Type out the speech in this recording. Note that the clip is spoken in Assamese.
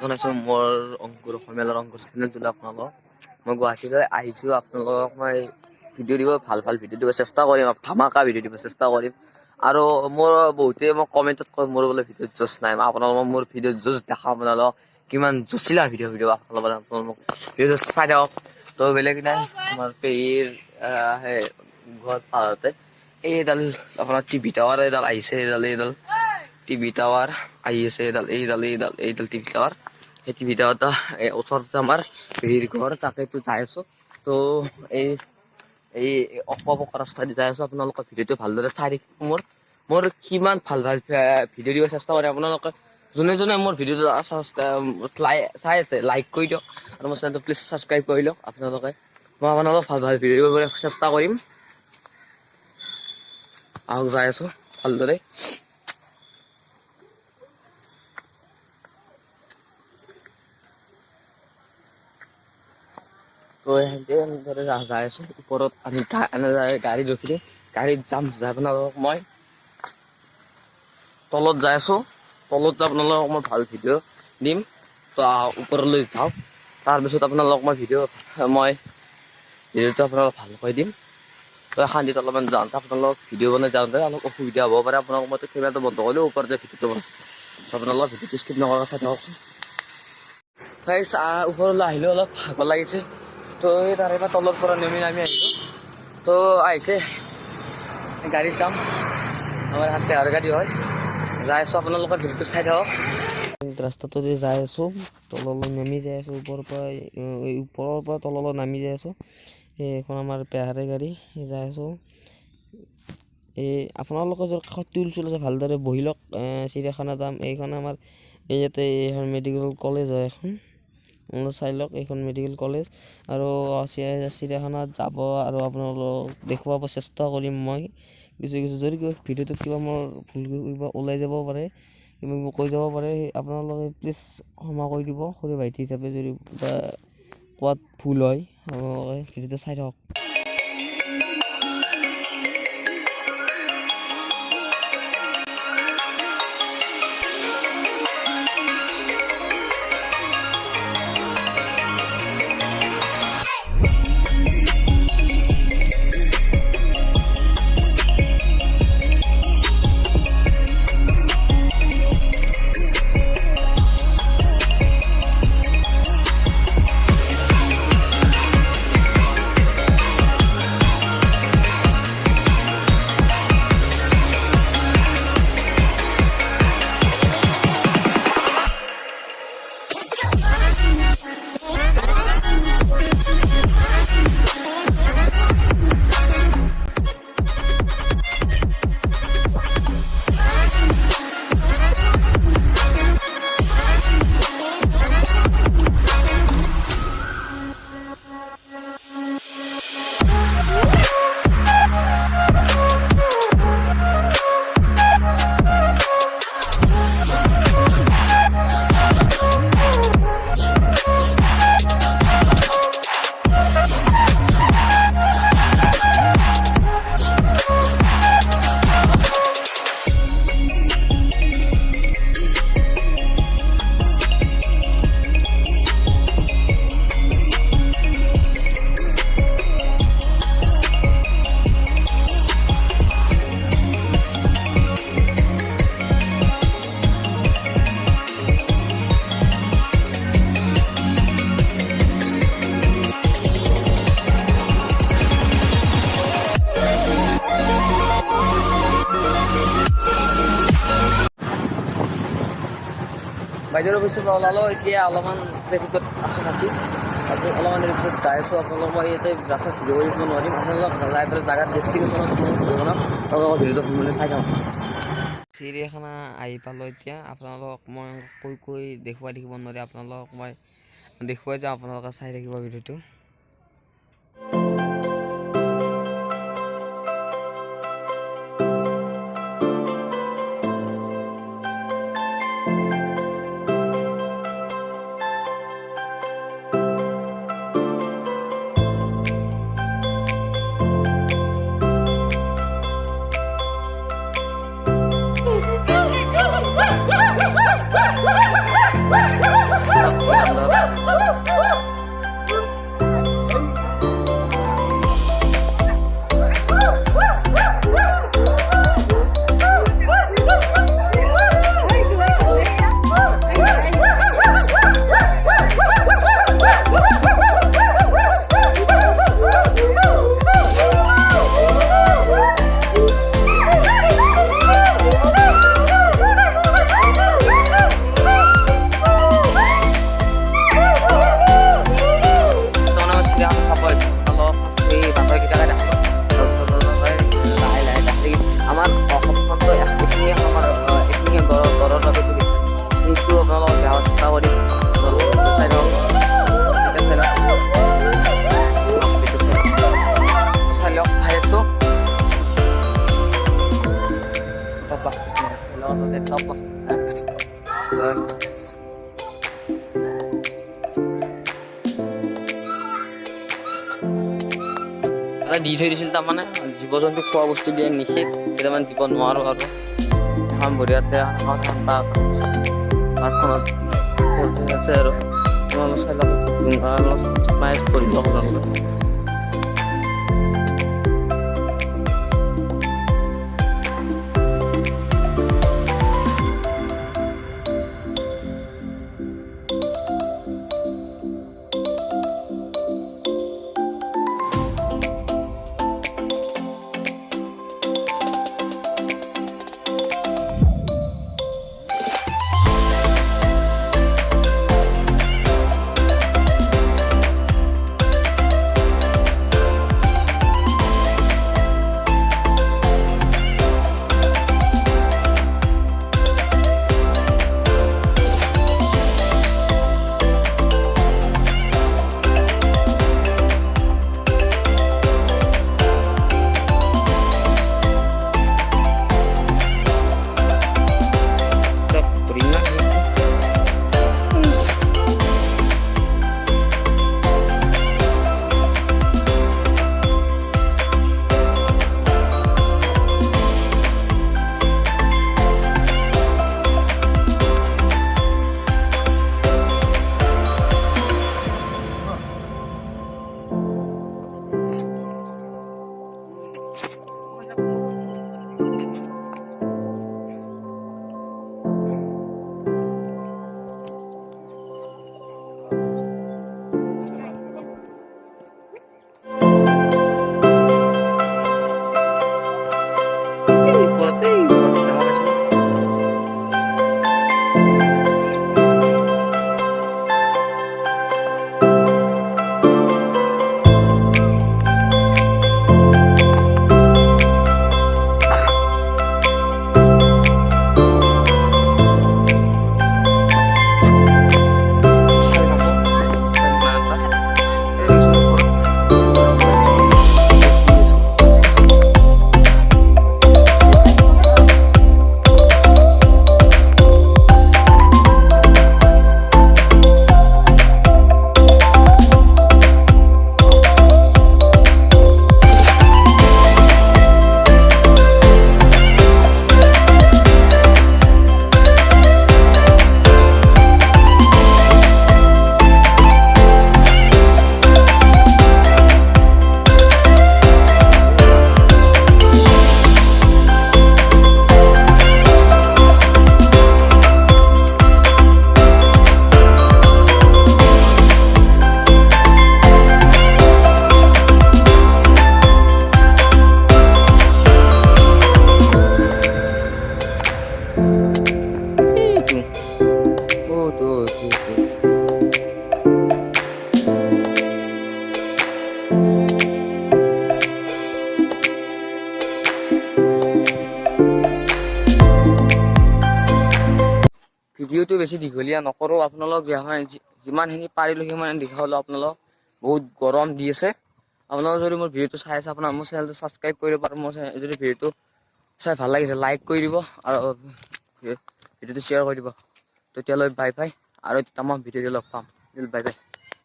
জনাইছোঁ মোৰ অংকুৰ অসমীয়াৰ অংকুৰ চেনেলটোলৈ আপোনালোকক মই গুৱাহাটীলৈ আহিছোঁ। আপোনালোকক মই ভিডিঅ' দিব ভাল ভিডিঅ' দিব চেষ্টা কৰিম, ধামাকা ভিডিঅ' দিব চেষ্টা কৰিম। আৰু মোৰ বহুতে মোক কমেণ্টত কয় মোৰ বোলে ভিডিঅ'ত জোচ নাই। আপোনালোকক মোৰ ভিডিঅ'ত জোচ দেখাম, আপোনালোকক কিমান জচিলা ভিডিঅ' আপোনালোকে মোক ভিডিঅ'টো চাই থাকক। তো বেলেগ নাই, আমাৰ পেহীৰ সেই ঘৰ পাহাৰতে এইডাল আপোনাৰ টিভি টাৱাৰ এইডাল আহিছে, এইডাল টিভি টাৱাৰ আহি আছে, এইডাল টিভি টাৱাৰ। সেই টিভি টাৱাৰটা ওচৰতে আমাৰ পেহীৰ ঘৰ, তাকেতো যাই আছোঁ। তো এই অকপক ৰাস্তা দি যাই আছোঁ। আপোনালোকে ভিডিঅ'টো ভালদৰে চাই থাকিব। মোৰ কিমান ভাল ভিডিঅ' দিব চেষ্টা কৰে। আপোনালোকে যোনে মোৰ ভিডিঅ'টো চাই আছে লাইক কৰি দিয়ক, আৰু মোৰ চেনেলটো প্লিজ ছাবস্ক্ৰাইব কৰি লওক। আপোনালোকে মই আপোনালোকক ভাল ভিডিঅ' দিবলৈ চেষ্টা কৰিম। আহক যাই আছোঁ ভালদৰে। তো এনেদৰে যাই আছোঁ। ওপৰত আমি গাড়ী ৰখি দিম, গাড়ীত যাম। যাই আপোনালোকক মই তলত যাই আছোঁ। তলত যাই আপোনালোকক মই ভাল ভিডিঅ' দিম। তো ওপৰলৈ যাওঁ, তাৰপিছত আপোনালোকক মই ভিডিঅ'টো আপোনালোকক ভালকৈ দিম। তো শান্তিত অলপমান যাওঁতে আপোনালোকক ভিডিঅ' বনাই যাওঁতে অলপ অসুবিধা হ'ব পাৰে। আপোনালোকক মই কেমেৰাটো বন্ধ কৰিলেও ওপৰত যে ভিডিঅ'টো বনাম। আপোনালোকক ভিডিঅ'টো স্কিপ নকৰাকৈ চাই থাককচোন। ওপৰলৈ আহিলেও অলপ ভাগৰ লাগিছে। তো তাৰে পৰা তলৰ পৰা নামি আহিলোঁ। তো আহিছে গাড়ীত যাম, আমাৰ হাতে আৰু গাড়ী হয়। যাই আছোঁ, আপোনালোকৰ ভিডিঅ'টো চাই থাকক। ৰাস্তাটোৰে যাই আছোঁ, তললৈ নামি যাই আছোঁ। ওপৰৰ পৰা তললৈ নামি যাই আছোঁ। এইখন আমাৰ পেহাৰে গাড়ী যাই আছোঁ। আপোনালোকে যদি কাষত টুল চুল আছে ভালদৰে বহি লওক। চিৰিয়াখানা যাম। এইখন আমাৰ ইয়াতে এইখন মেডিকেল কলেজ হয় এখন, চাই লওক। এইখন মেডিকেল কলেজ আৰু চিৰিয়াখানাত যাব আৰু আপোনালোকক দেখুৱাব চেষ্টা কৰিম মই কিছু যদি কিবা ভিডিঅ'টোত কিবা মোৰ ভুল কিবা ওলাই যাব পাৰে, কিবা কৈ যাব পাৰে, আপোনালোকে প্লিজ ক্ষমা কৰি দিব। সৰু ভাইটি হিচাপে যদি কোৱাত ভুল হয়, আপোনালোকে ভিডিঅ'টো চাই থাকক। বাইদেউৰ পিছত ওলালোঁ। এতিয়া অলপমান ট্ৰেফিকত আছোঁ থাকি, তাৰপিছত অলপমান ট্ৰেফিকত যাই আছোঁ। আপোনালোক মই ইয়াতে ৰাস্তাত ভিডিঅ' কৰিব নোৱাৰিম। আপোনালোক যাই পেলাই জাগাত ডেষ্টিনেশ্যনত ভিডিঅ' বনাম, আপোনালোকৰ ভিডিঅ'টো মানে চাই থাকক। চিৰিয়াখানা আহি পালোঁ। এতিয়া আপোনালোকক মই কৈ দেখুৱাই থাকিব নোৱাৰি, আপোনালোকক মই দেখুৱাই যাওঁ, আপোনালোকে চাই থাকিব ভিডিঅ'টো। আমাৰ অসমখনতো এইখিনিয়ে আমাৰ এইখিনিয়ে গড়ৰ বাবে সেইটো আপোনালোকক দেখাৰ চেষ্টা কৰিম। চাই লওক খাই আছোঁ দি থৈ দিছিল। তাৰমানে জীৱ জন্তু খোৱা বস্তু দিয়ে নিষেধ, কেইটামান দিব নোৱাৰোঁ আৰু এখন ভৰি আছে পাৰ্কখনত আছে আৰু তোমালোকে চাই লওক প্ৰাইজ কৰিব আপোনালোকে। ভিডিওটো বেছি দীঘলীয়া নকৰোঁ, আপোনালোক যিমানখিনি পাৰিলোঁ সিমান দেখালোঁ। আপোনালোক বহুত গৰম দি আছে। আপোনালোক যদি মোৰ ভিডিওটো চাই আছে, আপোনাৰ মোৰ চেনেলটো ছাবস্ক্ৰাইব কৰিব পাৰে। মোৰ যদি ভিডিওটো চাই ভাল লাগিছে লাইক কৰি দিব আৰু ভিডিওটো শ্বেয়াৰ কৰি দিব। তেতিয়ালৈ বাই বাই, আৰু এটা মই ভিডিঅ'টো লগ পাম। Bye bye.